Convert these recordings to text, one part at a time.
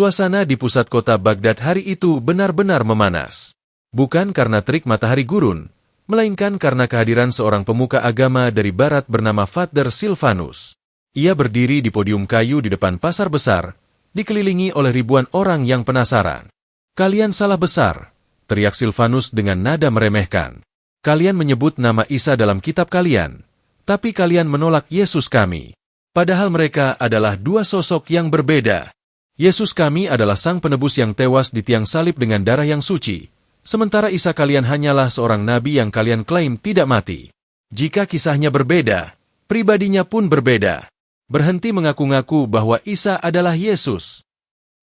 Suasana di pusat kota Baghdad hari itu benar-benar memanas. Bukan karena terik matahari gurun, melainkan karena kehadiran seorang pemuka agama dari barat bernama Father Silvanus. Ia berdiri di podium kayu di depan pasar besar, dikelilingi oleh ribuan orang yang penasaran. "Kalian salah besar," teriak Silvanus dengan nada meremehkan. "Kalian menyebut nama Isa dalam kitab kalian, tapi kalian menolak Yesus kami. Padahal mereka adalah dua sosok yang berbeda. Yesus kami adalah sang penebus yang tewas di tiang salib dengan darah yang suci, sementara Isa kalian hanyalah seorang nabi yang kalian klaim tidak mati. Jika kisahnya berbeda, pribadinya pun berbeda. Berhenti mengaku-ngaku bahwa Isa adalah Yesus."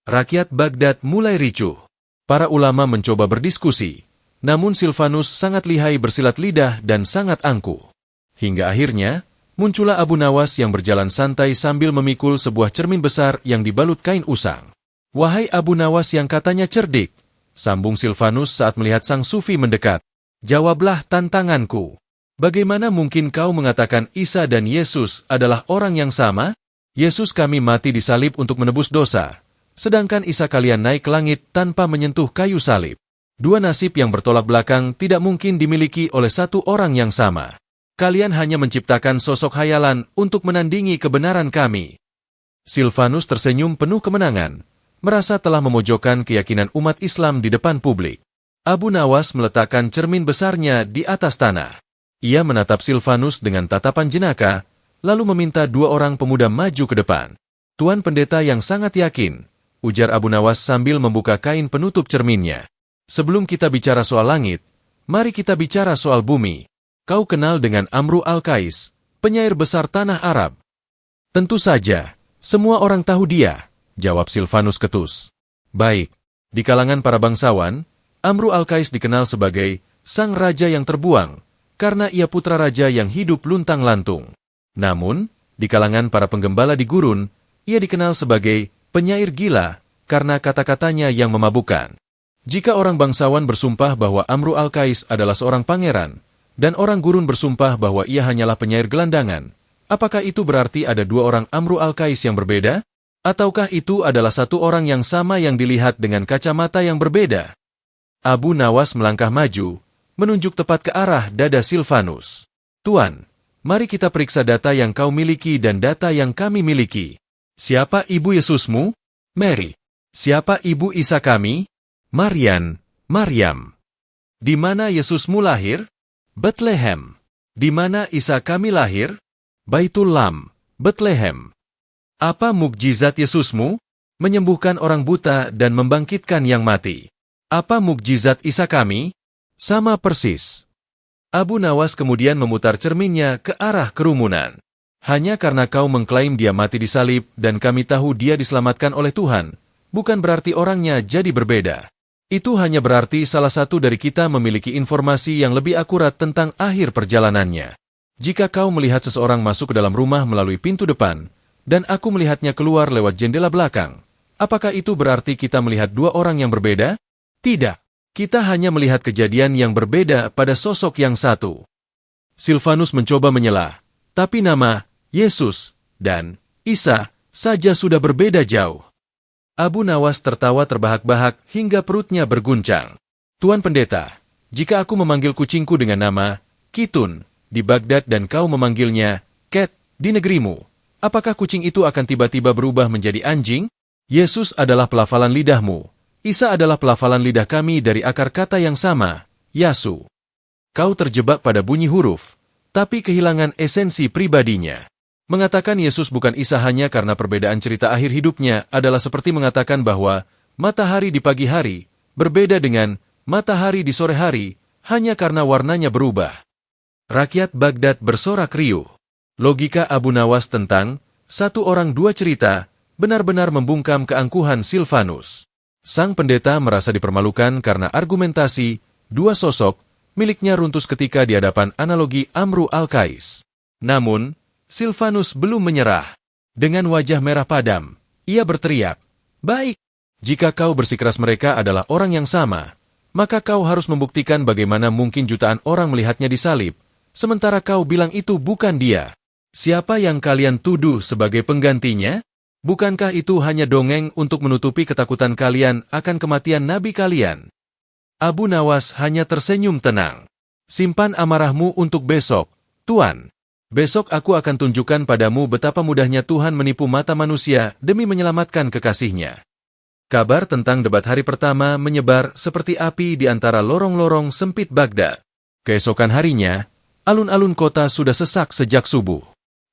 Rakyat Baghdad mulai ricuh. Para ulama mencoba berdiskusi, namun Silvanus sangat lihai bersilat lidah dan sangat angkuh. Hingga akhirnya, muncullah Abu Nawas yang berjalan santai sambil memikul sebuah cermin besar yang dibalut kain usang. "Wahai Abu Nawas yang katanya cerdik," sambung Silvanus saat melihat sang sufi mendekat, "jawablah tantanganku. Bagaimana mungkin kau mengatakan Isa dan Yesus adalah orang yang sama? Yesus kami mati disalib untuk menebus dosa, sedangkan Isa kalian naik ke langit tanpa menyentuh kayu salib. Dua nasib yang bertolak belakang tidak mungkin dimiliki oleh satu orang yang sama. Kalian hanya menciptakan sosok hayalan untuk menandingi kebenaran kami." Silvanus tersenyum penuh kemenangan, merasa telah memojokkan keyakinan umat Islam di depan publik. Abu Nawas meletakkan cermin besarnya di atas tanah. Ia menatap Silvanus dengan tatapan jenaka, lalu meminta dua orang pemuda maju ke depan. "Tuan pendeta yang sangat yakin," ujar Abu Nawas sambil membuka kain penutup cerminnya. "Sebelum kita bicara soal langit, mari kita bicara soal bumi. Kau kenal dengan Amru Al-Qais, penyair besar tanah Arab?" "Tentu saja, semua orang tahu dia," jawab Silvanus ketus. "Baik, di kalangan para bangsawan, Amru Al-Qais dikenal sebagai sang raja yang terbuang, karena ia putra raja yang hidup luntang-lantung. Namun, di kalangan para penggembala di gurun, ia dikenal sebagai penyair gila, karena kata-katanya yang memabukkan. Jika orang bangsawan bersumpah bahwa Amru Al-Qais adalah seorang pangeran, dan orang gurun bersumpah bahwa ia hanyalah penyair gelandangan, apakah itu berarti ada dua orang Amru Al-Qais yang berbeda? Ataukah itu adalah satu orang yang sama yang dilihat dengan kacamata yang berbeda?" Abu Nawas melangkah maju, menunjuk tepat ke arah dada Silvanus. "Tuan, mari kita periksa data yang kau miliki dan data yang kami miliki. Siapa ibu Yesusmu? Mary. Siapa ibu Isa kami? Maryam. Di mana Yesusmu lahir? Bethlehem. Di mana Isa kami lahir? Baitul Lam, Bethlehem. Apa mukjizat Yesusmu? Menyembuhkan orang buta dan membangkitkan yang mati. Apa mukjizat Isa kami? Sama persis." Abu Nawas kemudian memutar cerminnya ke arah kerumunan. "Hanya karena kau mengklaim dia mati disalib dan kami tahu dia diselamatkan oleh Tuhan, bukan berarti orangnya jadi berbeda. Itu hanya berarti salah satu dari kita memiliki informasi yang lebih akurat tentang akhir perjalanannya. Jika kau melihat seseorang masuk ke dalam rumah melalui pintu depan, dan aku melihatnya keluar lewat jendela belakang, apakah itu berarti kita melihat dua orang yang berbeda? Tidak. Kita hanya melihat kejadian yang berbeda pada sosok yang satu." Silvanus mencoba menyelah, tapi nama Yesus dan Isa saja sudah berbeda jauh. Abu Nawas tertawa terbahak-bahak hingga perutnya berguncang. "Tuan pendeta, jika aku memanggil kucingku dengan nama Kitun di Baghdad dan kau memanggilnya Cat di negerimu, apakah kucing itu akan tiba-tiba berubah menjadi anjing? Yesus adalah pelafalan lidahmu. Isa adalah pelafalan lidah kami dari akar kata yang sama, Yasu. Kau terjebak pada bunyi huruf, tapi kehilangan esensi pribadinya. Mengatakan Yesus bukan Isa hanya karena perbedaan cerita akhir hidupnya adalah seperti mengatakan bahwa matahari di pagi hari berbeda dengan matahari di sore hari hanya karena warnanya berubah." Rakyat Baghdad bersorak riuh. Logika Abu Nawas tentang satu orang dua cerita benar-benar membungkam keangkuhan Silvanus. Sang pendeta merasa dipermalukan karena argumentasi dua sosok miliknya runtuh ketika di hadapan analogi Amru Al-Qais. Namun, Silvanus belum menyerah. Dengan wajah merah padam, ia berteriak, "Baik, jika kau bersikeras mereka adalah orang yang sama, maka kau harus membuktikan bagaimana mungkin jutaan orang melihatnya disalib, sementara kau bilang itu bukan dia. Siapa yang kalian tuduh sebagai penggantinya?" Bukankah itu hanya dongeng untuk menutupi ketakutan kalian akan kematian nabi kalian? Abu Nawas hanya tersenyum tenang. Simpan amarahmu untuk besok, Tuan. Besok aku akan tunjukkan padamu betapa mudahnya Tuhan menipu mata manusia demi menyelamatkan kekasihnya. Kabar tentang debat hari pertama menyebar seperti api di antara lorong-lorong sempit Baghdad. Keesokan harinya, alun-alun kota sudah sesak sejak subuh.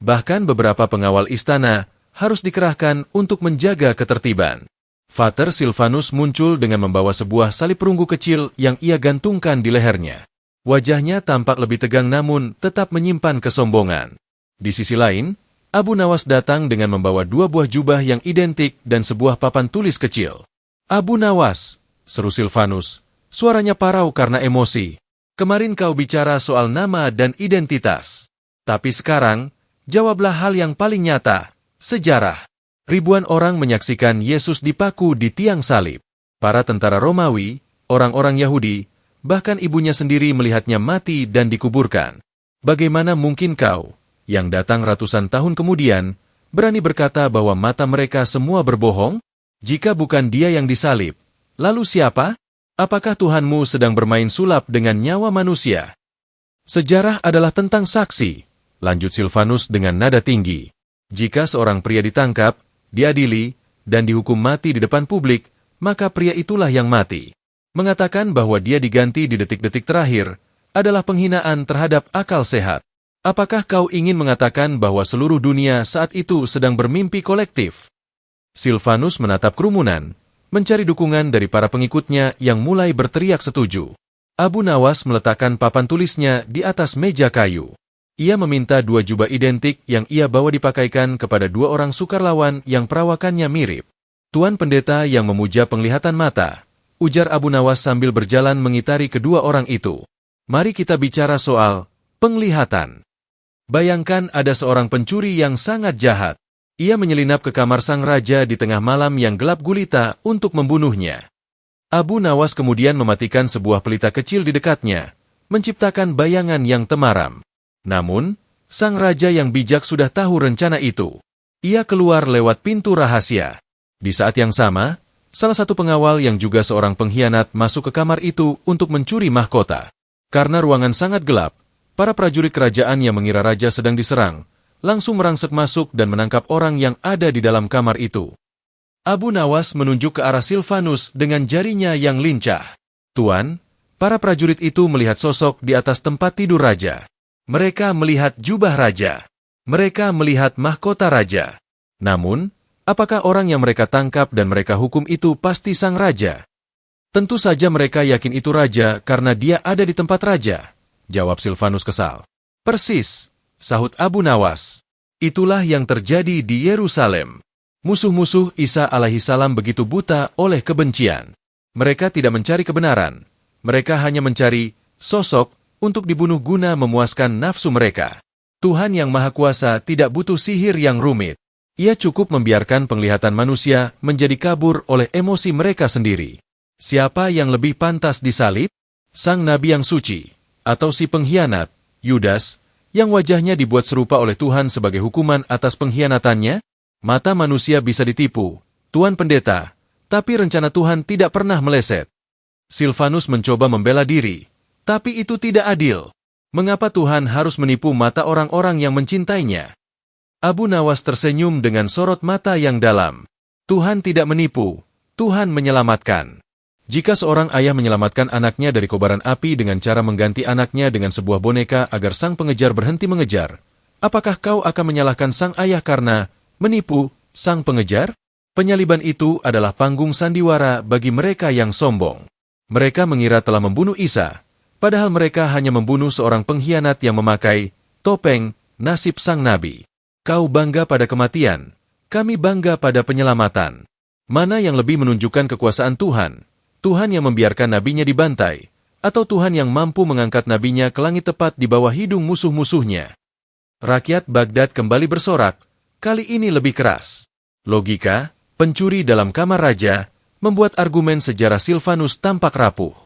Bahkan beberapa pengawal istana harus dikerahkan untuk menjaga ketertiban. Vater Silvanus muncul dengan membawa sebuah salib perunggu kecil yang ia gantungkan di lehernya. Wajahnya tampak lebih tegang namun tetap menyimpan kesombongan. Di sisi lain, Abu Nawas datang dengan membawa 2 buah jubah yang identik dan sebuah papan tulis kecil. Abu Nawas, seru Silvanus, suaranya parau karena emosi. Kemarin kau bicara soal nama dan identitas. Tapi sekarang, jawablah hal yang paling nyata. Sejarah. Ribuan orang menyaksikan Yesus dipaku di tiang salib. Para tentara Romawi, orang-orang Yahudi, bahkan ibunya sendiri melihatnya mati dan dikuburkan. Bagaimana mungkin kau, yang datang ratusan tahun kemudian, berani berkata bahwa mata mereka semua berbohong? Jika bukan dia yang disalib, lalu siapa? Apakah Tuhanmu sedang bermain sulap dengan nyawa manusia? Sejarah adalah tentang saksi, lanjut Silvanus dengan nada tinggi. Jika seorang pria ditangkap, diadili, dan dihukum mati di depan publik, maka pria itulah yang mati. Mengatakan bahwa dia diganti di detik-detik terakhir adalah penghinaan terhadap akal sehat. Apakah kau ingin mengatakan bahwa seluruh dunia saat itu sedang bermimpi kolektif? Silvanus menatap kerumunan, mencari dukungan dari para pengikutnya yang mulai berteriak setuju. Abu Nawas meletakkan papan tulisnya di atas meja kayu. Ia meminta 2 jubah identik yang ia bawa dipakaikan kepada 2 orang sukarlawan yang perawakannya mirip. Tuan pendeta yang memuja penglihatan mata, ujar Abu Nawas sambil berjalan mengitari kedua orang itu. Mari kita bicara soal penglihatan. Bayangkan ada seorang pencuri yang sangat jahat. Ia menyelinap ke kamar sang raja di tengah malam yang gelap gulita untuk membunuhnya. Abu Nawas kemudian mematikan sebuah pelita kecil di dekatnya, menciptakan bayangan yang temaram. Namun, sang raja yang bijak sudah tahu rencana itu. Ia keluar lewat pintu rahasia. Di saat yang sama, salah satu pengawal yang juga seorang pengkhianat masuk ke kamar itu untuk mencuri mahkota. Karena ruangan sangat gelap, para prajurit kerajaan yang mengira raja sedang diserang, langsung merangsek masuk dan menangkap orang yang ada di dalam kamar itu. Abu Nawas menunjuk ke arah Silvanus dengan jarinya yang lincah. Tuan, para prajurit itu melihat sosok di atas tempat tidur raja. Mereka melihat jubah raja. Mereka melihat mahkota raja. Namun, apakah orang yang mereka tangkap dan mereka hukum itu pasti sang raja? Tentu saja mereka yakin itu raja karena dia ada di tempat raja, jawab Silvanus kesal. Persis, sahut Abu Nawas. Itulah yang terjadi di Yerusalem. Musuh-musuh Isa alaihissalam begitu buta oleh kebencian. Mereka tidak mencari kebenaran. Mereka hanya mencari sosok untuk dibunuh guna memuaskan nafsu mereka. Tuhan yang Maha Kuasa tidak butuh sihir yang rumit. Ia cukup membiarkan penglihatan manusia menjadi kabur oleh emosi mereka sendiri. Siapa yang lebih pantas disalib? Sang Nabi yang suci, atau si pengkhianat, Yudas, yang wajahnya dibuat serupa oleh Tuhan sebagai hukuman atas pengkhianatannya? Mata manusia bisa ditipu, Tuan Pendeta, tapi rencana Tuhan tidak pernah meleset. Silvanus mencoba membela diri. Tapi itu tidak adil. Mengapa Tuhan harus menipu mata orang-orang yang mencintainya? Abu Nawas tersenyum dengan sorot mata yang dalam. Tuhan tidak menipu, Tuhan menyelamatkan. Jika seorang ayah menyelamatkan anaknya dari kobaran api dengan cara mengganti anaknya dengan sebuah boneka agar sang pengejar berhenti mengejar, apakah kau akan menyalahkan sang ayah karena menipu sang pengejar? Penyaliban itu adalah panggung sandiwara bagi mereka yang sombong. Mereka mengira telah membunuh Isa, padahal mereka hanya membunuh seorang pengkhianat yang memakai topeng nasib sang nabi. Kau bangga pada kematian, kami bangga pada penyelamatan. Mana yang lebih menunjukkan kekuasaan Tuhan? Tuhan yang membiarkan nabinya dibantai, atau Tuhan yang mampu mengangkat nabinya ke langit tepat di bawah hidung musuh-musuhnya? Rakyat Baghdad kembali bersorak, kali ini lebih keras. Logika, pencuri dalam kamar raja, membuat argumen sejarah Silvanus tampak rapuh.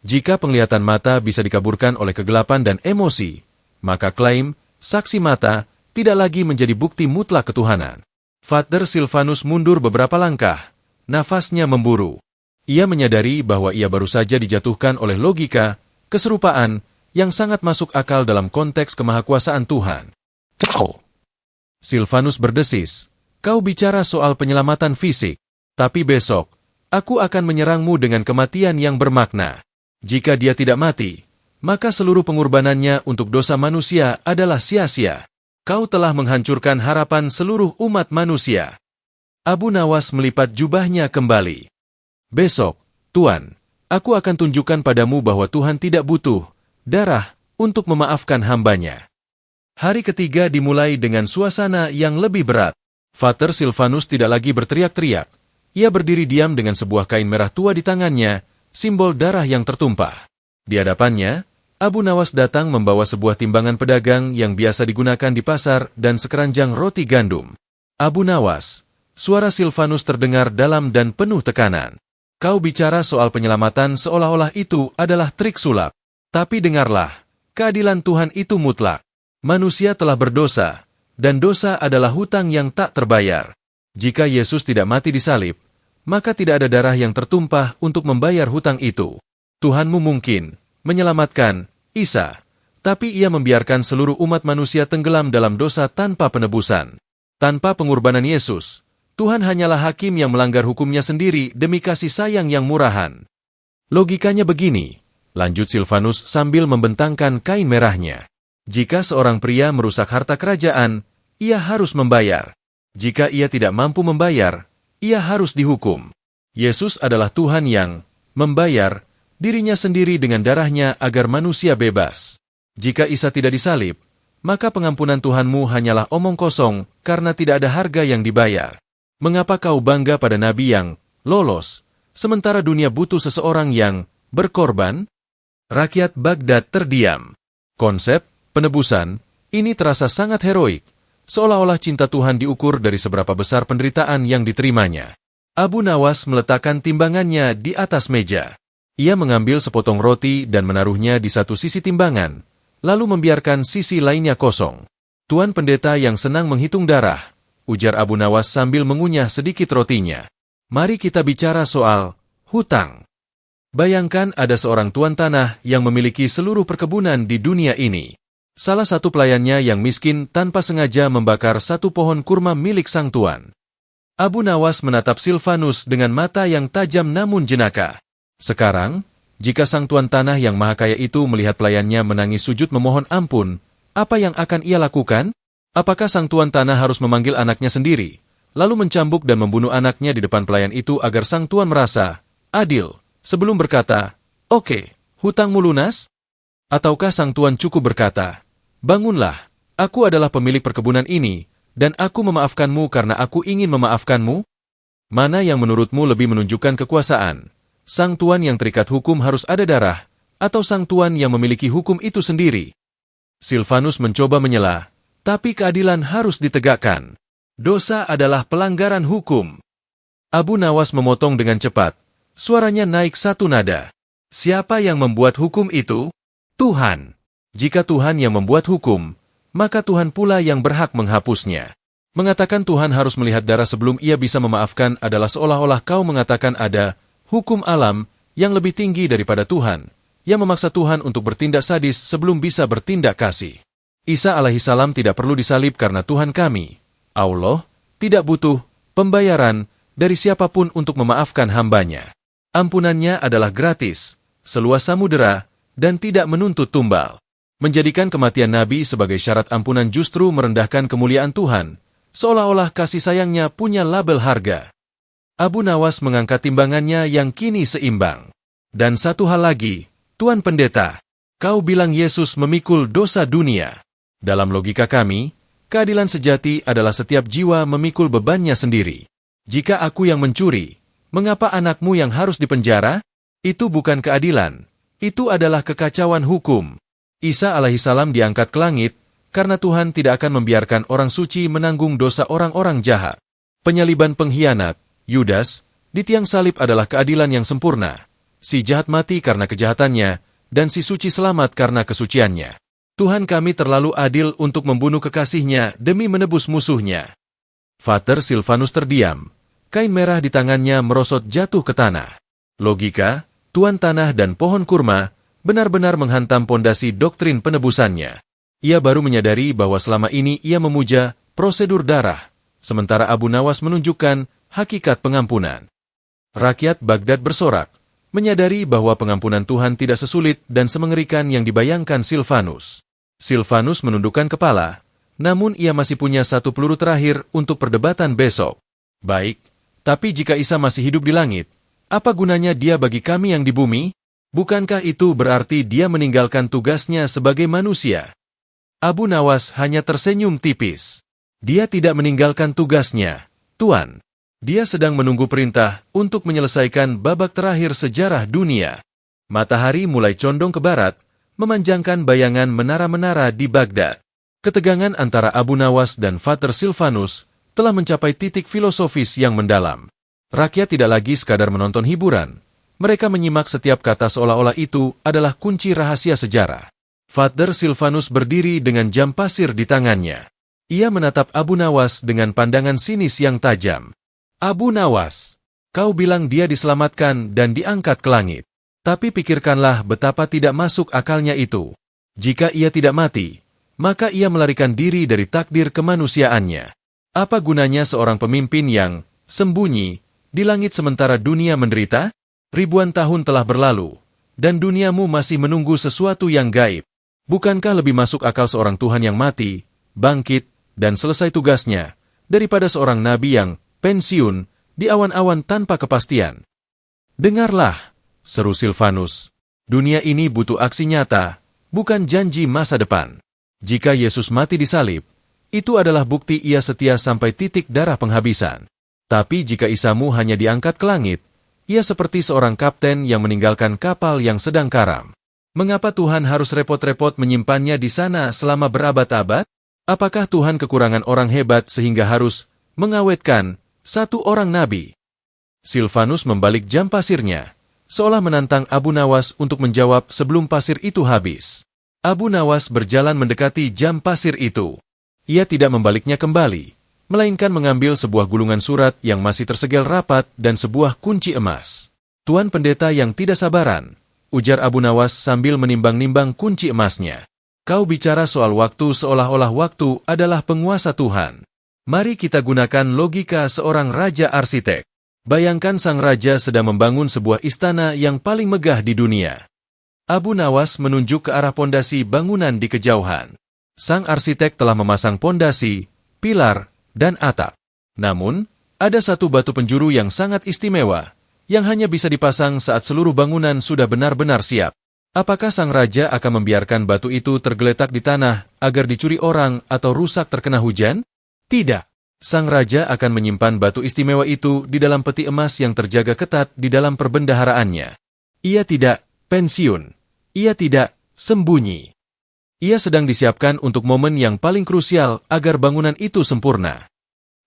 Jika penglihatan mata bisa dikaburkan oleh kegelapan dan emosi, maka klaim saksi mata tidak lagi menjadi bukti mutlak ketuhanan. Father Silvanus mundur beberapa langkah, nafasnya memburu. Ia menyadari bahwa ia baru saja dijatuhkan oleh logika, keserupaan, yang sangat masuk akal dalam konteks kemahakuasaan Tuhan. Kau, Silvanus berdesis, kau bicara soal penyelamatan fisik, tapi besok, aku akan menyerangmu dengan kematian yang bermakna. Jika dia tidak mati, maka seluruh pengorbanannya untuk dosa manusia adalah sia-sia. Kau telah menghancurkan harapan seluruh umat manusia. Abu Nawas melipat jubahnya kembali. Besok, Tuan, aku akan tunjukkan padamu bahwa Tuhan tidak butuh darah untuk memaafkan hambanya. Hari ketiga dimulai dengan suasana yang lebih berat. Father Silvanus tidak lagi berteriak-teriak. Ia berdiri diam dengan sebuah kain merah tua di tangannya, simbol darah yang tertumpah. Di hadapannya, Abu Nawas datang membawa sebuah timbangan pedagang yang biasa digunakan di pasar dan sekeranjang roti gandum. Abu Nawas, suara Silvanus terdengar dalam dan penuh tekanan. Kau bicara soal penyelamatan seolah-olah itu adalah trik sulap. Tapi dengarlah, keadilan Tuhan itu mutlak. Manusia telah berdosa, dan dosa adalah hutang yang tak terbayar. Jika Yesus tidak mati di salib, maka tidak ada darah yang tertumpah untuk membayar hutang itu. Tuhanmu mungkin menyelamatkan Isa, tapi ia membiarkan seluruh umat manusia tenggelam dalam dosa tanpa penebusan. Tanpa pengorbanan Yesus, Tuhan hanyalah hakim yang melanggar hukumnya sendiri demi kasih sayang yang murahan. Logikanya begini, lanjut Silvanus sambil membentangkan kain merahnya. Jika seorang pria merusak harta kerajaan, ia harus membayar. Jika ia tidak mampu membayar, ia harus dihukum. Yesus adalah Tuhan yang membayar dirinya sendiri dengan darahnya agar manusia bebas. Jika Isa tidak disalib, maka pengampunan Tuhanmu hanyalah omong kosong karena tidak ada harga yang dibayar. Mengapa kau bangga pada nabi yang lolos, sementara dunia butuh seseorang yang berkorban? Rakyat Baghdad terdiam. Konsep penebusan ini terasa sangat heroik, seolah-olah cinta Tuhan diukur dari seberapa besar penderitaan yang diterimanya. Abu Nawas meletakkan timbangannya di atas meja. Ia mengambil sepotong roti dan menaruhnya di satu sisi timbangan, lalu membiarkan sisi lainnya kosong. Tuan pendeta yang senang menghitung darah, ujar Abu Nawas sambil mengunyah sedikit rotinya. Mari kita bicara soal hutang. Bayangkan ada seorang tuan tanah yang memiliki seluruh perkebunan di dunia ini. Salah satu pelayannya yang miskin tanpa sengaja membakar satu pohon kurma milik sang tuan. Abu Nawas menatap Silvanus dengan mata yang tajam namun jenaka. Sekarang, jika sang tuan tanah yang maha kaya itu melihat pelayannya menangis sujud memohon ampun, apa yang akan ia lakukan? Apakah sang tuan tanah harus memanggil anaknya sendiri, lalu mencambuk dan membunuh anaknya di depan pelayan itu agar sang tuan merasa adil, sebelum berkata, "Oke, hutangmu lunas?" Ataukah sang tuan cukup berkata, "Bangunlah, aku adalah pemilik perkebunan ini, dan aku memaafkanmu karena aku ingin memaafkanmu"? Mana yang menurutmu lebih menunjukkan kekuasaan? Sang tuan yang terikat hukum harus ada darah, atau sang tuan yang memiliki hukum itu sendiri? Silvanus mencoba menyela, tapi keadilan harus ditegakkan. Dosa adalah pelanggaran hukum. Abu Nawas memotong dengan cepat. Suaranya naik satu nada. Siapa yang membuat hukum itu? Tuhan. Jika Tuhan yang membuat hukum, maka Tuhan pula yang berhak menghapusnya. Mengatakan Tuhan harus melihat darah sebelum ia bisa memaafkan adalah seolah-olah kau mengatakan ada hukum alam yang lebih tinggi daripada Tuhan, yang memaksa Tuhan untuk bertindak sadis sebelum bisa bertindak kasih. Isa alaihissalam tidak perlu disalib karena Tuhan kami, Allah, tidak butuh pembayaran dari siapapun untuk memaafkan hambanya. Ampunannya adalah gratis, seluas samudera, dan tidak menuntut tumbal. Menjadikan kematian Nabi sebagai syarat ampunan justru merendahkan kemuliaan Tuhan, seolah-olah kasih sayangnya punya label harga. Abu Nawas mengangkat timbangannya yang kini seimbang. Dan satu hal lagi, Tuan Pendeta, kau bilang Yesus memikul dosa dunia. Dalam logika kami, keadilan sejati adalah setiap jiwa memikul bebannya sendiri. Jika aku yang mencuri, mengapa anakmu yang harus dipenjara? Itu bukan keadilan, itu adalah kekacauan hukum. Isa alaihissalam diangkat ke langit, karena Tuhan tidak akan membiarkan orang suci menanggung dosa orang-orang jahat. Penyaliban pengkhianat, Yudas, di tiang salib adalah keadilan yang sempurna. Si jahat mati karena kejahatannya, dan si suci selamat karena kesuciannya. Tuhan kami terlalu adil untuk membunuh kekasihnya demi menebus musuhnya. Vater Silvanus terdiam. Kain merah di tangannya merosot jatuh ke tanah. Logika, tuan tanah dan pohon kurma benar-benar menghantam pondasi doktrin penebusannya. Ia baru menyadari bahwa selama ini ia memuja prosedur darah, sementara Abu Nawas menunjukkan hakikat pengampunan. Rakyat Baghdad bersorak, menyadari bahwa pengampunan Tuhan tidak sesulit dan semengerikan yang dibayangkan Silvanus. Silvanus menundukkan kepala, namun ia masih punya satu peluru terakhir untuk perdebatan besok. Baik, tapi jika Isa masih hidup di langit, apa gunanya dia bagi kami yang di bumi? Bukankah itu berarti dia meninggalkan tugasnya sebagai manusia? Abu Nawas hanya tersenyum tipis. Dia tidak meninggalkan tugasnya, Tuan. Dia sedang menunggu perintah untuk menyelesaikan babak terakhir sejarah dunia. Matahari mulai condong ke barat, memanjangkan bayangan menara-menara di Baghdad. Ketegangan antara Abu Nawas dan Vater Silvanus telah mencapai titik filosofis yang mendalam. Rakyat tidak lagi sekadar menonton hiburan. Mereka menyimak setiap kata seolah-olah itu adalah kunci rahasia sejarah. Vater Silvanus berdiri dengan jam pasir di tangannya. Ia menatap Abu Nawas dengan pandangan sinis yang tajam. Abu Nawas, kau bilang dia diselamatkan dan diangkat ke langit. Tapi pikirkanlah betapa tidak masuk akalnya itu. Jika ia tidak mati, maka ia melarikan diri dari takdir kemanusiaannya. Apa gunanya seorang pemimpin yang sembunyi di langit sementara dunia menderita? Ribuan tahun telah berlalu, dan duniamu masih menunggu sesuatu yang gaib. Bukankah lebih masuk akal seorang Tuhan yang mati, bangkit, dan selesai tugasnya, daripada seorang nabi yang pensiun di awan-awan tanpa kepastian? Dengarlah, seru Silvanus. Dunia ini butuh aksi nyata, bukan janji masa depan. Jika Yesus mati di salib, itu adalah bukti ia setia sampai titik darah penghabisan. Tapi jika Isamu hanya diangkat ke langit, ia seperti seorang kapten yang meninggalkan kapal yang sedang karam. Mengapa Tuhan harus repot-repot menyimpannya di sana selama berabad-abad? Apakah Tuhan kekurangan orang hebat sehingga harus mengawetkan satu orang nabi? Silvanus membalik jam pasirnya, seolah menantang Abu Nawas untuk menjawab sebelum pasir itu habis. Abu Nawas berjalan mendekati jam pasir itu. Ia tidak membaliknya kembali, melainkan mengambil sebuah gulungan surat yang masih tersegel rapat dan sebuah kunci emas. Tuan pendeta yang tidak sabaran, ujar Abu Nawas sambil menimbang-nimbang kunci emasnya. Kau bicara soal waktu seolah-olah waktu adalah penguasa Tuhan. Mari kita gunakan logika seorang raja arsitek. Bayangkan sang raja sedang membangun sebuah istana yang paling megah di dunia. Abu Nawas menunjuk ke arah pondasi bangunan di kejauhan. Sang arsitek telah memasang pondasi, pilar, dan atap. Namun, ada satu batu penjuru yang sangat istimewa, yang hanya bisa dipasang saat seluruh bangunan sudah benar-benar siap. Apakah sang raja akan membiarkan batu itu tergeletak di tanah agar dicuri orang atau rusak terkena hujan? Tidak. Sang raja akan menyimpan batu istimewa itu di dalam peti emas yang terjaga ketat di dalam perbendaharaannya. Ia tidak pensiun. Ia tidak sembunyi. Ia sedang disiapkan untuk momen yang paling krusial agar bangunan itu sempurna.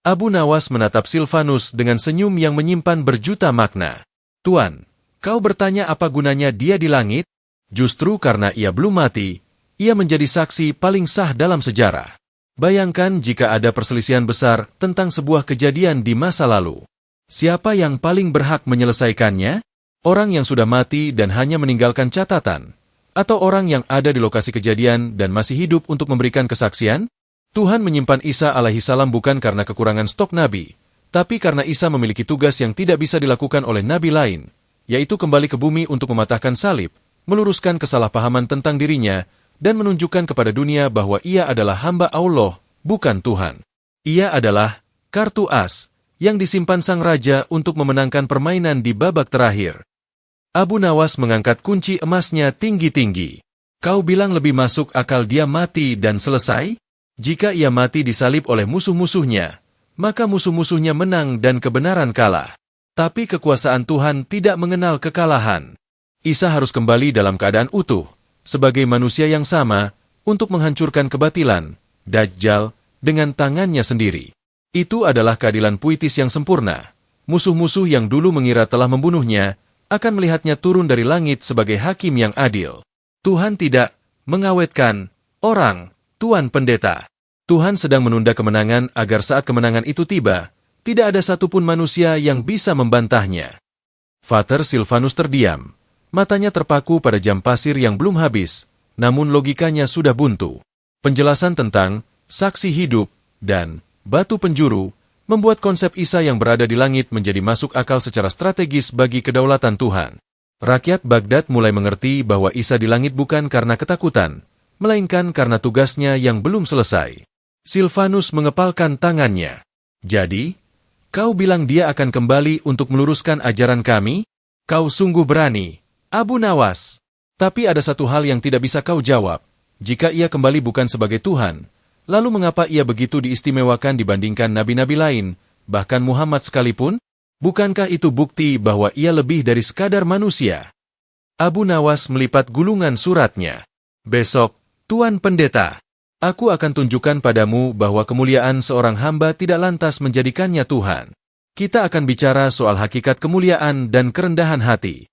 Abu Nawas menatap Silvanus dengan senyum yang menyimpan berjuta makna. Tuan, kau bertanya apa gunanya dia di langit? Justru karena ia belum mati, ia menjadi saksi paling sah dalam sejarah. Bayangkan jika ada perselisihan besar tentang sebuah kejadian di masa lalu. Siapa yang paling berhak menyelesaikannya? Orang yang sudah mati dan hanya meninggalkan catatan? Atau orang yang ada di lokasi kejadian dan masih hidup untuk memberikan kesaksian? Tuhan menyimpan Isa alaihissalam bukan karena kekurangan stok nabi, tapi karena Isa memiliki tugas yang tidak bisa dilakukan oleh nabi lain, yaitu kembali ke bumi untuk mematahkan salib, meluruskan kesalahpahaman tentang dirinya, dan menunjukkan kepada dunia bahwa ia adalah hamba Allah, bukan Tuhan. Ia adalah kartu as yang disimpan sang raja untuk memenangkan permainan di babak terakhir. Abu Nawas mengangkat kunci emasnya tinggi-tinggi. Kau bilang lebih masuk akal dia mati dan selesai? Jika ia mati disalib oleh musuh-musuhnya, maka musuh-musuhnya menang dan kebenaran kalah. Tapi kekuasaan Tuhan tidak mengenal kekalahan. Isa harus kembali dalam keadaan utuh, sebagai manusia yang sama, untuk menghancurkan kebatilan, Dajjal, dengan tangannya sendiri. Itu adalah keadilan puitis yang sempurna. Musuh-musuh yang dulu mengira telah membunuhnya, akan melihatnya turun dari langit sebagai hakim yang adil. Tuhan tidak mengawetkan orang, Tuan Pendeta. Tuhan sedang menunda kemenangan agar saat kemenangan itu tiba, tidak ada satupun manusia yang bisa membantahnya. Vater Silvanus terdiam. Matanya terpaku pada jam pasir yang belum habis, namun logikanya sudah buntu. Penjelasan tentang saksi hidup dan batu penjuru membuat konsep Isa yang berada di langit menjadi masuk akal secara strategis bagi kedaulatan Tuhan. Rakyat Baghdad mulai mengerti bahwa Isa di langit bukan karena ketakutan, melainkan karena tugasnya yang belum selesai. Silvanus mengepalkan tangannya. Jadi, kau bilang dia akan kembali untuk meluruskan ajaran kami? Kau sungguh berani, Abu Nawas. Tapi ada satu hal yang tidak bisa kau jawab. Jika ia kembali bukan sebagai Tuhan, lalu mengapa ia begitu diistimewakan dibandingkan nabi-nabi lain, bahkan Muhammad sekalipun? Bukankah itu bukti bahwa ia lebih dari sekadar manusia? Abu Nawas melipat gulungan suratnya. Besok, Tuan Pendeta, aku akan tunjukkan padamu bahwa kemuliaan seorang hamba tidak lantas menjadikannya Tuhan. Kita akan bicara soal hakikat kemuliaan dan kerendahan hati.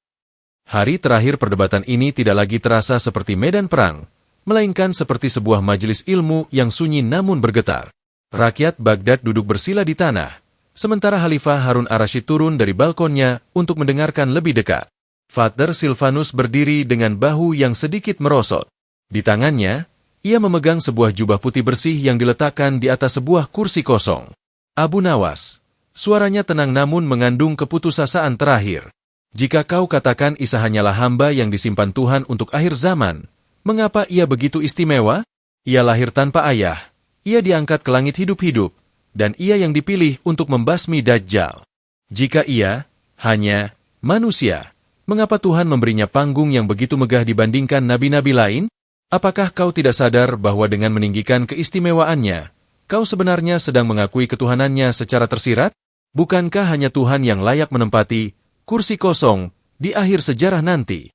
Hari terakhir perdebatan ini tidak lagi terasa seperti medan perang, melainkan seperti sebuah majelis ilmu yang sunyi namun bergetar. Rakyat Baghdad duduk bersila di tanah, sementara Khalifah Harun ar-Rasyid turun dari balkonnya untuk mendengarkan lebih dekat. Vater Silvanus berdiri dengan bahu yang sedikit merosot. Di tangannya, ia memegang sebuah jubah putih bersih yang diletakkan di atas sebuah kursi kosong. Abu Nawas, suaranya tenang namun mengandung keputusasaan terakhir. Jika kau katakan Isa hanyalah hamba yang disimpan Tuhan untuk akhir zaman, mengapa ia begitu istimewa? Ia lahir tanpa ayah, ia diangkat ke langit hidup-hidup, dan ia yang dipilih untuk membasmi Dajjal. Jika ia hanya manusia, mengapa Tuhan memberinya panggung yang begitu megah dibandingkan nabi-nabi lain? Apakah kau tidak sadar bahwa dengan meninggikan keistimewaannya, kau sebenarnya sedang mengakui ketuhanannya secara tersirat? Bukankah hanya Tuhan yang layak menempati kursi kosong di akhir sejarah nanti?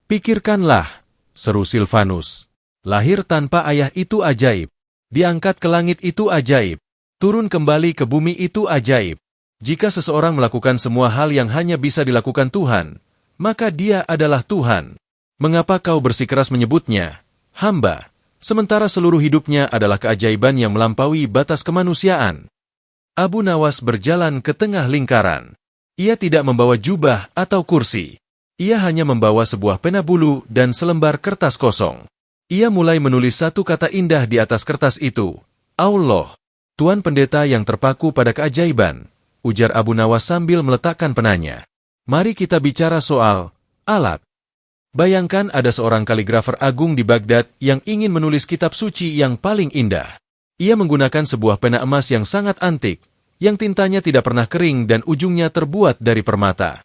Pikirkanlah, seru Silvanus. Lahir tanpa ayah itu ajaib. Diangkat ke langit itu ajaib. Turun kembali ke bumi itu ajaib. Jika seseorang melakukan semua hal yang hanya bisa dilakukan Tuhan, maka dia adalah Tuhan. Mengapa kau bersikeras menyebutnya hamba, sementara seluruh hidupnya adalah keajaiban yang melampaui batas kemanusiaan? Abu Nawas berjalan ke tengah lingkaran. Ia tidak membawa jubah atau kursi. Ia hanya membawa sebuah pena bulu dan selembar kertas kosong. Ia mulai menulis satu kata indah di atas kertas itu. Allah. Tuan Pendeta yang terpaku pada keajaiban, ujar Abu Nawas sambil meletakkan penanya. Mari kita bicara soal alat. Bayangkan ada seorang kaligrafer agung di Baghdad yang ingin menulis kitab suci yang paling indah. Ia menggunakan sebuah pena emas yang sangat antik, yang tintanya tidak pernah kering dan ujungnya terbuat dari permata.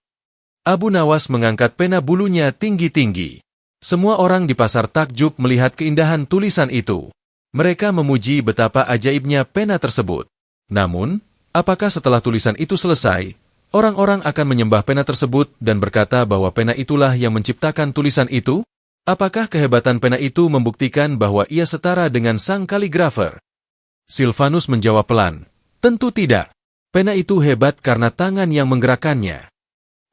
Abu Nawas mengangkat pena bulunya tinggi-tinggi. Semua orang di pasar takjub melihat keindahan tulisan itu. Mereka memuji betapa ajaibnya pena tersebut. Namun, apakah setelah tulisan itu selesai, orang-orang akan menyembah pena tersebut dan berkata bahwa pena itulah yang menciptakan tulisan itu? Apakah kehebatan pena itu membuktikan bahwa ia setara dengan sang kaligrafer? Silvanus menjawab pelan, tentu tidak. Pena itu hebat karena tangan yang menggerakkannya.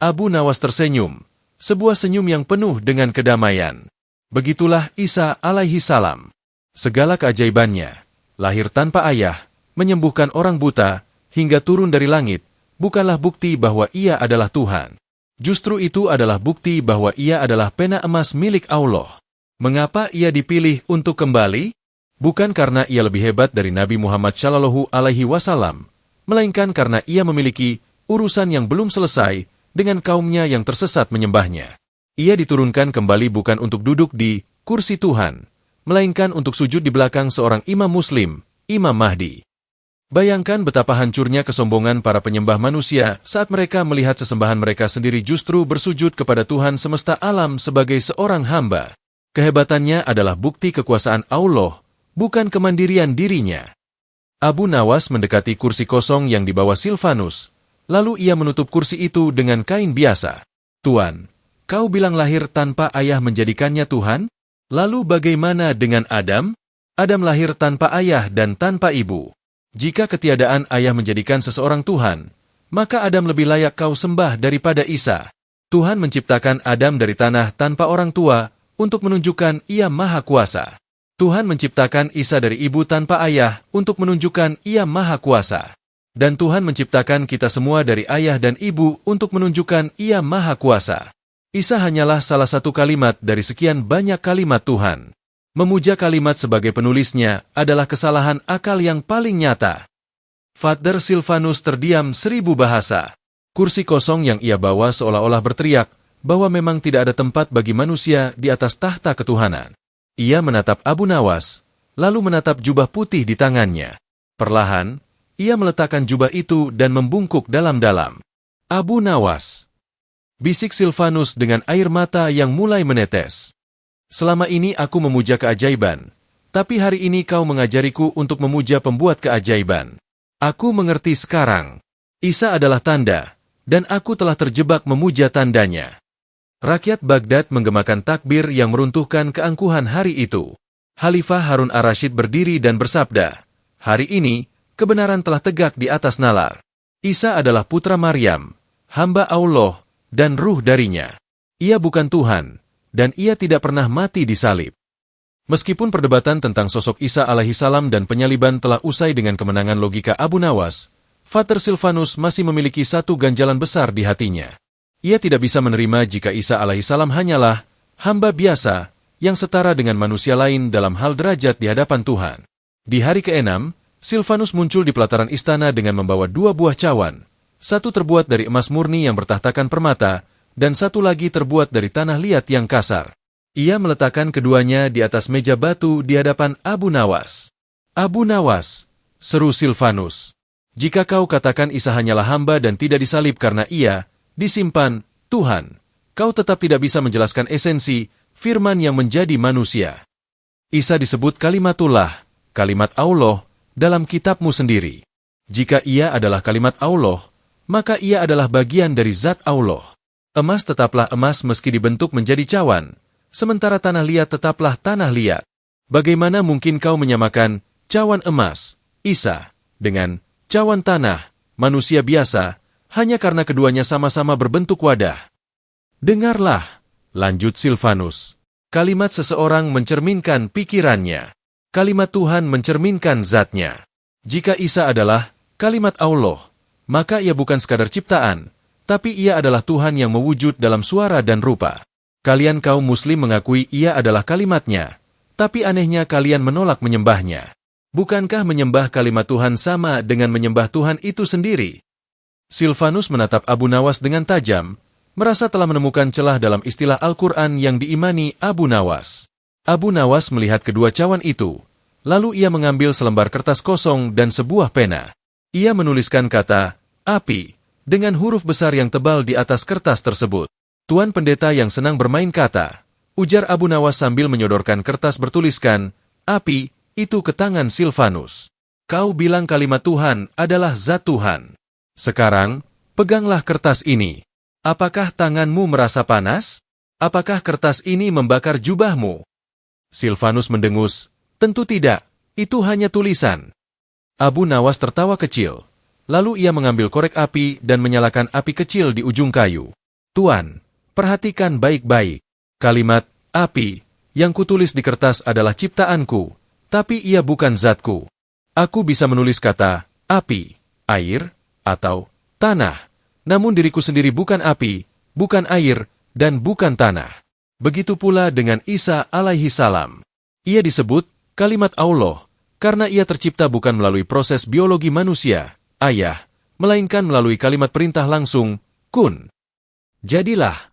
Abu Nawas tersenyum, sebuah senyum yang penuh dengan kedamaian. Begitulah Isa alaihi salam. Segala keajaibannya, lahir tanpa ayah, menyembuhkan orang buta, hingga turun dari langit, bukanlah bukti bahwa ia adalah Tuhan. Justru itu adalah bukti bahwa ia adalah pena emas milik Allah. Mengapa ia dipilih untuk kembali? Bukan karena ia lebih hebat dari Nabi Muhammad Shallallahu Alaihi Wasallam, melainkan karena ia memiliki urusan yang belum selesai dengan kaumnya yang tersesat menyembahnya. Ia diturunkan kembali bukan untuk duduk di kursi Tuhan, melainkan untuk sujud di belakang seorang imam muslim, Imam Mahdi. Bayangkan betapa hancurnya kesombongan para penyembah manusia saat mereka melihat sesembahan mereka sendiri justru bersujud kepada Tuhan semesta alam sebagai seorang hamba. Kehebatannya adalah bukti kekuasaan Allah, bukan kemandirian dirinya. Abu Nawas mendekati kursi kosong yang dibawa Silvanus, lalu ia menutup kursi itu dengan kain biasa. Tuan, kau bilang lahir tanpa ayah menjadikannya Tuhan? Lalu bagaimana dengan Adam? Adam lahir tanpa ayah dan tanpa ibu. Jika ketiadaan ayah menjadikan seseorang Tuhan, maka Adam lebih layak kau sembah daripada Isa. Tuhan menciptakan Adam dari tanah tanpa orang tua untuk menunjukkan ia maha kuasa. Tuhan menciptakan Isa dari ibu tanpa ayah untuk menunjukkan Ia Maha Kuasa. Dan Tuhan menciptakan kita semua dari ayah dan ibu untuk menunjukkan Ia Maha Kuasa. Isa hanyalah salah satu kalimat dari sekian banyak kalimat Tuhan. Memuja kalimat sebagai penulisnya adalah kesalahan akal yang paling nyata. Father Silvanus terdiam 1000 bahasa. Kursi kosong yang ia bawa seolah-olah berteriak bahwa memang tidak ada tempat bagi manusia di atas tahta ketuhanan. Ia menatap Abu Nawas, lalu menatap jubah putih di tangannya. Perlahan, ia meletakkan jubah itu dan membungkuk dalam-dalam. Abu Nawas, bisik Silvanus dengan air mata yang mulai menetes. Selama ini aku memuja keajaiban, tapi hari ini kau mengajariku untuk memuja pembuat keajaiban. Aku mengerti sekarang. Isa adalah tanda, dan aku telah terjebak memuja tandanya. Rakyat Baghdad menggemakan takbir yang meruntuhkan keangkuhan hari itu. Khalifah Harun ar-Rasyid berdiri dan bersabda, "Hari ini, kebenaran telah tegak di atas nalar. Isa adalah putra Maryam, hamba Allah, dan ruh darinya. Ia bukan Tuhan, dan ia tidak pernah mati disalib." Meskipun perdebatan tentang sosok Isa alaihissalam dan penyaliban telah usai dengan kemenangan logika Abu Nawas, Father Silvanus masih memiliki satu ganjalan besar di hatinya. Ia tidak bisa menerima jika Isa alaihissalam hanyalah hamba biasa yang setara dengan manusia lain dalam hal derajat di hadapan Tuhan. Di hari ke-6, Silvanus muncul di pelataran istana dengan membawa 2 buah cawan. Satu terbuat dari emas murni yang bertahtakan permata, dan satu lagi terbuat dari tanah liat yang kasar. Ia meletakkan keduanya di atas meja batu di hadapan Abu Nawas. "Abu Nawas," seru Silvanus, "jika kau katakan Isa hanyalah hamba dan tidak disalib karena ia disimpan Tuhan, kau tetap tidak bisa menjelaskan esensi firman yang menjadi manusia. Isa disebut kalimatullah, kalimat Allah, dalam kitabmu sendiri. Jika ia adalah kalimat Allah, maka ia adalah bagian dari zat Allah. Emas tetaplah emas meski dibentuk menjadi cawan, sementara tanah liat tetaplah tanah liat. Bagaimana mungkin kau menyamakan cawan emas, Isa, dengan cawan tanah, manusia biasa, hanya karena keduanya sama-sama berbentuk wadah? Dengarlah," lanjut Silvanus. "Kalimat seseorang mencerminkan pikirannya. Kalimat Tuhan mencerminkan zatnya. Jika Isa adalah kalimat Allah, maka ia bukan sekadar ciptaan, tapi ia adalah Tuhan yang mewujud dalam suara dan rupa. Kalian kaum muslim mengakui ia adalah kalimatnya, tapi anehnya kalian menolak menyembahnya. Bukankah menyembah kalimat Tuhan sama dengan menyembah Tuhan itu sendiri?" Silvanus menatap Abu Nawas dengan tajam, merasa telah menemukan celah dalam istilah Al-Quran yang diimani Abu Nawas. Abu Nawas melihat kedua cawan itu, lalu ia mengambil selembar kertas kosong dan sebuah pena. Ia menuliskan kata, "api," dengan huruf besar yang tebal di atas kertas tersebut. "Tuan pendeta yang senang bermain kata," ujar Abu Nawas sambil menyodorkan kertas bertuliskan, "api," itu ke tangan Silvanus. "Kau bilang kalimat Tuhan adalah zat Tuhan. Sekarang, peganglah kertas ini. Apakah tanganmu merasa panas? Apakah kertas ini membakar jubahmu?" Silvanus mendengus, "Tentu tidak, itu hanya tulisan." Abu Nawas tertawa kecil. Lalu ia mengambil korek api dan menyalakan api kecil di ujung kayu. "Tuan, perhatikan baik-baik. Kalimat api yang kutulis di kertas adalah ciptaanku, tapi ia bukan zatku. Aku bisa menulis kata api, air, atau tanah. Namun diriku sendiri bukan api, bukan air, dan bukan tanah." Begitu pula dengan Isa alaihissalam. Ia disebut kalimat Allah, karena ia tercipta bukan melalui proses biologi manusia, ayah, melainkan melalui kalimat perintah langsung, kun. Jadilah.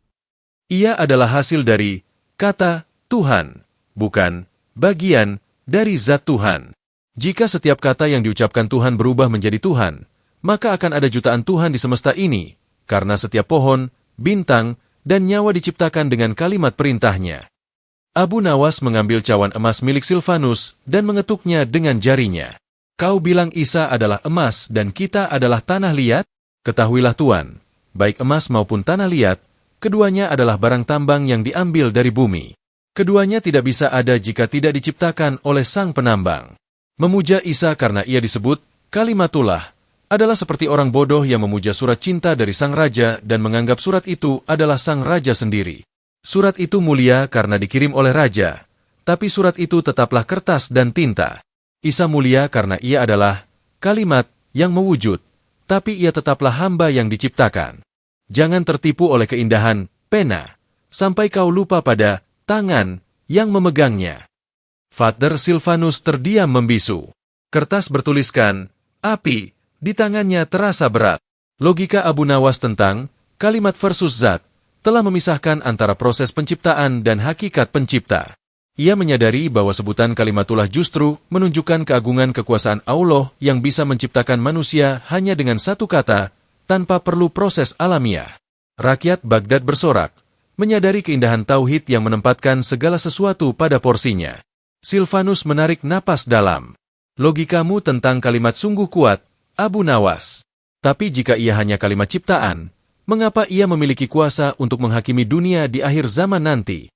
Ia adalah hasil dari kata Tuhan, bukan bagian dari zat Tuhan. Jika setiap kata yang diucapkan Tuhan berubah menjadi Tuhan, maka akan ada jutaan Tuhan di semesta ini, karena setiap pohon, bintang, dan nyawa diciptakan dengan kalimat perintahnya. Abu Nawas mengambil cawan emas milik Silvanus dan mengetuknya dengan jarinya. "Kau bilang Isa adalah emas dan kita adalah tanah liat? Ketahuilah Tuan, baik emas maupun tanah liat, keduanya adalah barang tambang yang diambil dari bumi. Keduanya tidak bisa ada jika tidak diciptakan oleh sang penambang." Memuja Isa karena ia disebut kalimatullah adalah seperti orang bodoh yang memuja surat cinta dari sang raja dan menganggap surat itu adalah sang raja sendiri. Surat itu mulia karena dikirim oleh raja, tapi surat itu tetaplah kertas dan tinta. Isa mulia karena ia adalah kalimat yang mewujud, tapi ia tetaplah hamba yang diciptakan. Jangan tertipu oleh keindahan pena, sampai kau lupa pada tangan yang memegangnya. Father Silvanus terdiam membisu. Kertas bertuliskan, api, di tangannya terasa berat. Logika Abu Nawas tentang kalimat versus zat telah memisahkan antara proses penciptaan dan hakikat pencipta. Ia menyadari bahwa sebutan kalimatullah justru menunjukkan keagungan kekuasaan Allah yang bisa menciptakan manusia hanya dengan satu kata, tanpa perlu proses alamiah. Rakyat Baghdad bersorak, menyadari keindahan tauhid yang menempatkan segala sesuatu pada porsinya. Silvanus menarik napas dalam. Logikamu tentang kalimat sungguh kuat, Abu Nawas. Tapi jika ia hanya kalimat ciptaan, mengapa ia memiliki kuasa untuk menghakimi dunia di akhir zaman nanti?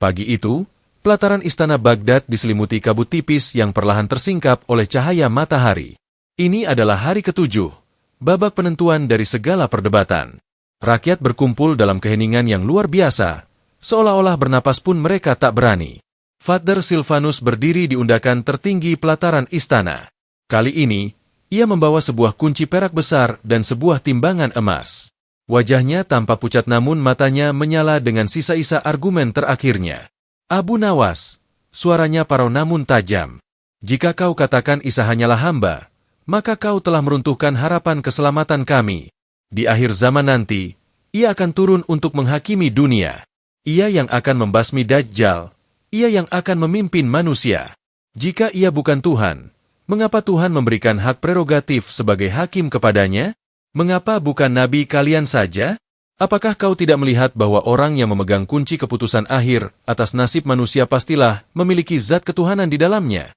Pagi itu, pelataran istana Baghdad diselimuti kabut tipis yang perlahan tersingkap oleh cahaya matahari. Ini adalah hari ke-7, babak penentuan dari segala perdebatan. Rakyat berkumpul dalam keheningan yang luar biasa, seolah-olah bernapas pun mereka tak berani. Father Silvanus berdiri di undakan tertinggi pelataran istana. Kali ini, ia membawa sebuah kunci perak besar dan sebuah timbangan emas. Wajahnya tampak pucat namun matanya menyala dengan sisa-sisa argumen terakhirnya. Abu Nawas, suaranya parau namun tajam. Jika kau katakan Isa hanyalah hamba, maka kau telah meruntuhkan harapan keselamatan kami. Di akhir zaman nanti, ia akan turun untuk menghakimi dunia. Ia yang akan membasmi Dajjal. Ia yang akan memimpin manusia. Jika ia bukan Tuhan, mengapa Tuhan memberikan hak prerogatif sebagai hakim kepadanya? Mengapa bukan nabi kalian saja? Apakah kau tidak melihat bahwa orang yang memegang kunci keputusan akhir atas nasib manusia pastilah memiliki zat ketuhanan di dalamnya?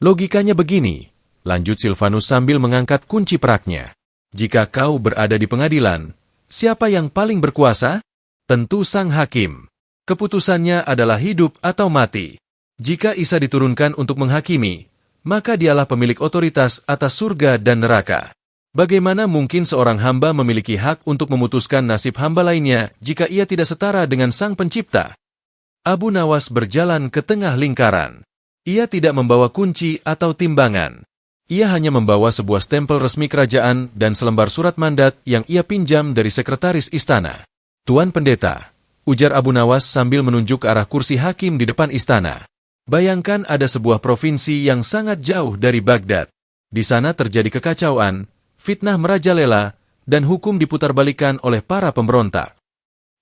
Logikanya begini, lanjut Silvanus sambil mengangkat kunci peraknya. Jika kau berada di pengadilan, siapa yang paling berkuasa? Tentu sang hakim. Keputusannya adalah hidup atau mati. Jika Isa diturunkan untuk menghakimi, maka dialah pemilik otoritas atas surga dan neraka. Bagaimana mungkin seorang hamba memiliki hak untuk memutuskan nasib hamba lainnya jika ia tidak setara dengan sang pencipta? Abu Nawas berjalan ke tengah lingkaran. Ia tidak membawa kunci atau timbangan. Ia hanya membawa sebuah stempel resmi kerajaan dan selembar surat mandat yang ia pinjam dari sekretaris istana. Tuan Pendeta, ujar Abu Nawas sambil menunjuk ke arah kursi hakim di depan istana. Bayangkan ada sebuah provinsi yang sangat jauh dari Baghdad. Di sana terjadi kekacauan, fitnah merajalela, dan hukum diputarbalikkan oleh para pemberontak.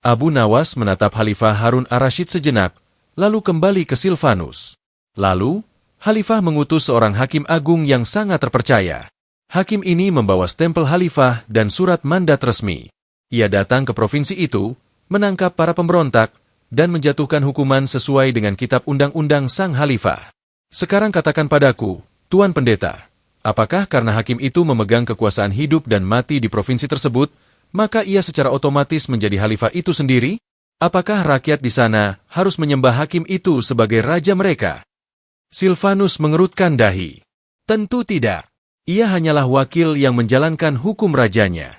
Abu Nawas menatap Khalifah Harun ar-Rasyid sejenak, lalu kembali ke Silvanus. Lalu, Khalifah mengutus seorang hakim agung yang sangat terpercaya. Hakim ini membawa stempel Khalifah dan surat mandat resmi. Ia datang ke provinsi itu, menangkap para pemberontak, dan menjatuhkan hukuman sesuai dengan kitab undang-undang sang Khalifah. Sekarang katakan padaku, Tuan Pendeta, apakah karena hakim itu memegang kekuasaan hidup dan mati di provinsi tersebut, maka ia secara otomatis menjadi Khalifah itu sendiri? Apakah rakyat di sana harus menyembah hakim itu sebagai raja mereka? Silvanus mengerutkan dahi. Tentu tidak. Ia hanyalah wakil yang menjalankan hukum rajanya.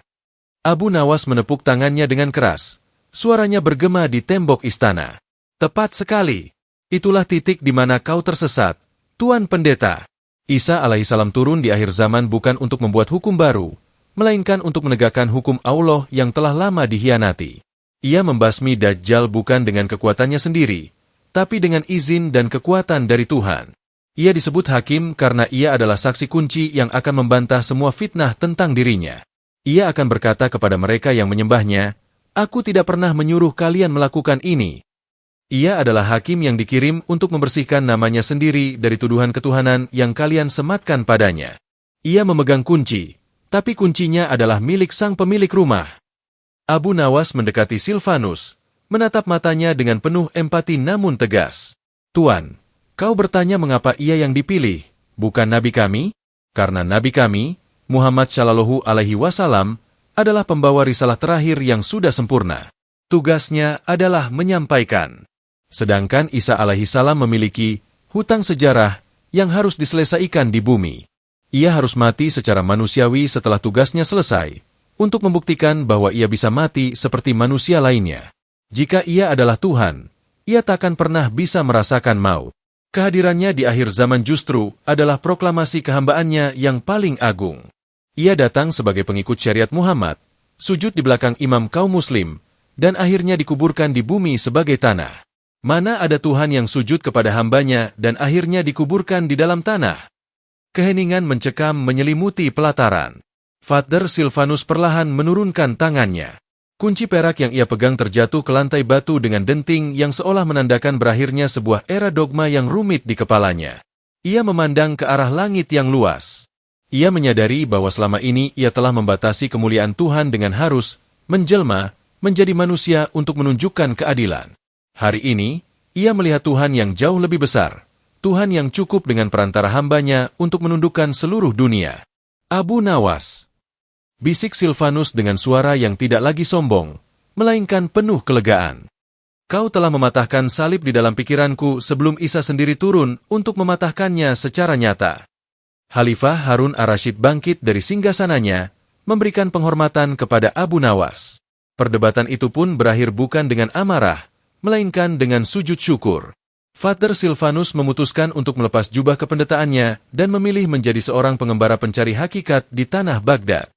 Abu Nawas menepuk tangannya dengan keras. Suaranya bergema di tembok istana. Tepat sekali. Itulah titik di mana kau tersesat, Tuan Pendeta. Isa alaihissalam turun di akhir zaman bukan untuk membuat hukum baru, melainkan untuk menegakkan hukum Allah yang telah lama dihianati. Ia membasmi Dajjal bukan dengan kekuatannya sendiri, tapi dengan izin dan kekuatan dari Tuhan. Ia disebut hakim karena ia adalah saksi kunci yang akan membantah semua fitnah tentang dirinya. Ia akan berkata kepada mereka yang menyembahnya, Aku tidak pernah menyuruh kalian melakukan ini. Ia adalah hakim yang dikirim untuk membersihkan namanya sendiri dari tuduhan ketuhanan yang kalian sematkan padanya. Ia memegang kunci, tapi kuncinya adalah milik sang pemilik rumah. Abu Nawas mendekati Silvanus, menatap matanya dengan penuh empati namun tegas. Tuan, kau bertanya mengapa ia yang dipilih, bukan nabi kami? Karena nabi kami, Muhammad Shallallahu Alaihi Wasallam, adalah pembawa risalah terakhir yang sudah sempurna. Tugasnya adalah menyampaikan. Sedangkan Isa alaihissalam memiliki hutang sejarah yang harus diselesaikan di bumi. Ia harus mati secara manusiawi setelah tugasnya selesai, untuk membuktikan bahwa ia bisa mati seperti manusia lainnya. Jika ia adalah Tuhan, ia takkan pernah bisa merasakan maut. Kehadirannya di akhir zaman justru adalah proklamasi kehambaannya yang paling agung. Ia datang sebagai pengikut syariat Muhammad, sujud di belakang imam kaum muslim, dan akhirnya dikuburkan di bumi sebagai tanah. Mana ada Tuhan yang sujud kepada hambanya dan akhirnya dikuburkan di dalam tanah? Keheningan mencekam menyelimuti pelataran. Father Silvanus perlahan menurunkan tangannya. Kunci perak yang ia pegang terjatuh ke lantai batu dengan denting yang seolah menandakan berakhirnya sebuah era dogma yang rumit di kepalanya. Ia memandang ke arah langit yang luas. Ia menyadari bahwa selama ini ia telah membatasi kemuliaan Tuhan dengan harus menjelma menjadi manusia untuk menunjukkan keadilan. Hari ini, ia melihat Tuhan yang jauh lebih besar, Tuhan yang cukup dengan perantara hambanya untuk menundukkan seluruh dunia. Abu Nawas, bisik Silvanus dengan suara yang tidak lagi sombong, melainkan penuh kelegaan. Kau telah mematahkan salib di dalam pikiranku sebelum Isa sendiri turun untuk mematahkannya secara nyata. Khalifah Harun ar-Rasyid bangkit dari singgasananya, memberikan penghormatan kepada Abu Nawas. Perdebatan itu pun berakhir bukan dengan amarah, melainkan dengan sujud syukur. Father Silvanus memutuskan untuk melepas jubah kependetaannya dan memilih menjadi seorang pengembara pencari hakikat di tanah Baghdad.